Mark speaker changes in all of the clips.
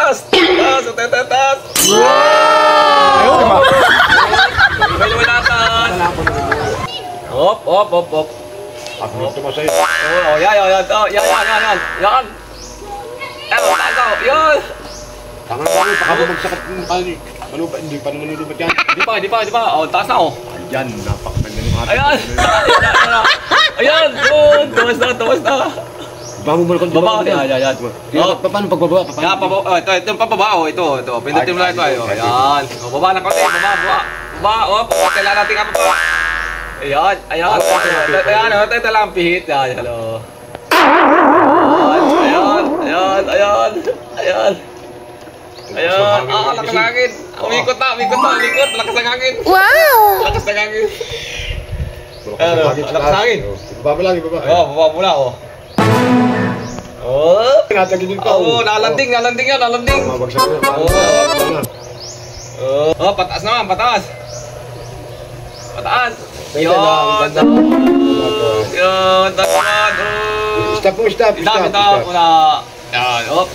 Speaker 1: taas. Taas, taas.
Speaker 2: Ayaw, diba?
Speaker 1: Medyo may taas. Hop.
Speaker 2: Ako tumasay.
Speaker 1: Oh, yan. Yan. Yan.
Speaker 2: Tangan ko, pakabagsakat ng kani. Ano ba, hindi pa naman nulubat yan?
Speaker 1: Di pa. Oh, taas na oh.
Speaker 2: Ayan, napakaganda ng ating.
Speaker 1: Ayan. Ayan. Tumas na.
Speaker 2: Baba mo muna kung
Speaker 1: Baba. Yan.
Speaker 2: Paano pagbaba?
Speaker 1: Yan, ito yung pagbaba oh. Ito. Pindutin mo lang ito. Ayan. Baba na konti. Baba. Oh, kailangan natin ka pa. Ayan. Ito lang ang pihit. Yan, hello. Ayan. Lakas ng hangin. Umikot na. Lakas ng hangin.
Speaker 3: Wow!
Speaker 1: Lakas ng hangin. Lakas ng hangin.
Speaker 2: Baba lang, ibaba.
Speaker 1: Oo, baba muna oh. Oh.
Speaker 2: Natagilin pa.
Speaker 1: Oo, nalanding yan.
Speaker 2: Mabagsak na.
Speaker 1: Oh, pataas naman, pataas.
Speaker 2: Yan. Stop.
Speaker 1: Stop muna. Yan, hop.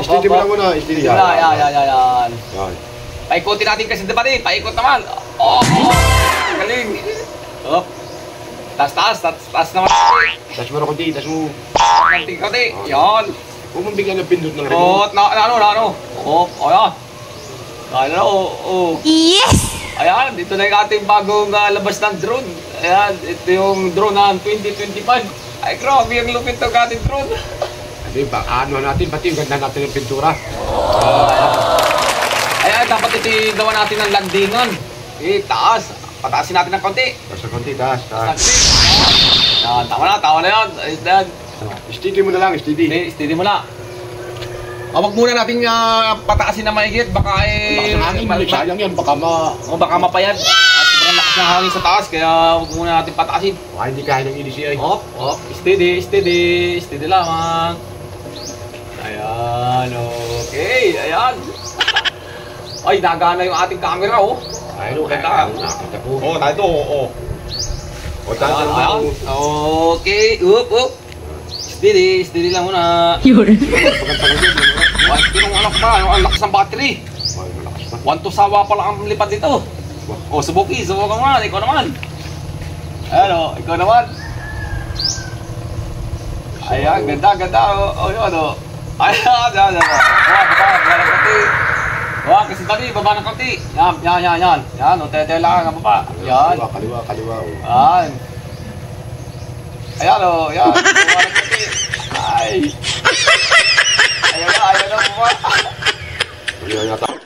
Speaker 2: Steady mo lang muna. Steady.
Speaker 1: Yan. Paikutin natin kasi dapat paikot naman. Oh, galing. Hop. Taas naman.
Speaker 2: Tas mo na kunti, tas mo.
Speaker 1: Konti. Yan.
Speaker 2: Huwag mong bigyan ng pindot ng rin.
Speaker 1: Oh, ano. Oh, ayan. Oh.
Speaker 3: Yes!
Speaker 1: Ayan, dito na yung ating bagong labas ng drone. Ayan, ito yung drone ng 2025. Ay, grabe, ang lupit ng ating drone.
Speaker 2: Hindi ba, ano natin, pati yung ganda natin ng pintura.
Speaker 1: Ayan, dapat ito gawa natin ng landingan. Taas. Pataasin natin ng konti.
Speaker 2: Basta konti, taas.
Speaker 1: Yan, tama na yan. Ayan.
Speaker 2: Steady mo na lang, steady.
Speaker 1: Steady mo na. Wag muna natin pataasin na mahigit. Baka
Speaker 2: sayang yan, baka
Speaker 1: mapayad. At sobrang lakas ng hangin sa taas. Kaya wag muna natin pataasin.
Speaker 2: Hindi kaya ng EDCI.
Speaker 1: Hop. Steady lamang. Ayan, okay. Ayan. Ay, nagana yung ating camera, oh.
Speaker 2: Ayun,
Speaker 1: ganda.
Speaker 2: Nakakita po.
Speaker 1: Oh, tayo, oh.
Speaker 2: Ayan.
Speaker 1: Okay, up. Steady lang muna. Yung anak ba, ang lakas ng battery. 1 to sawa pa lang ang lipad dito. Oh, subukan naman, ikaw naman. Ayan o, ikaw naman. Ayan, ganda. Oh, yun o. Ayan. Baba kasi tali, baba ng konti. Yan. Yan, o, tete lang, baba. Yan.
Speaker 2: Kaliwa.
Speaker 1: Yan. Ayan o, yan. Baba ng konti. Ay. Ayan na, baba.
Speaker 2: Ayan na.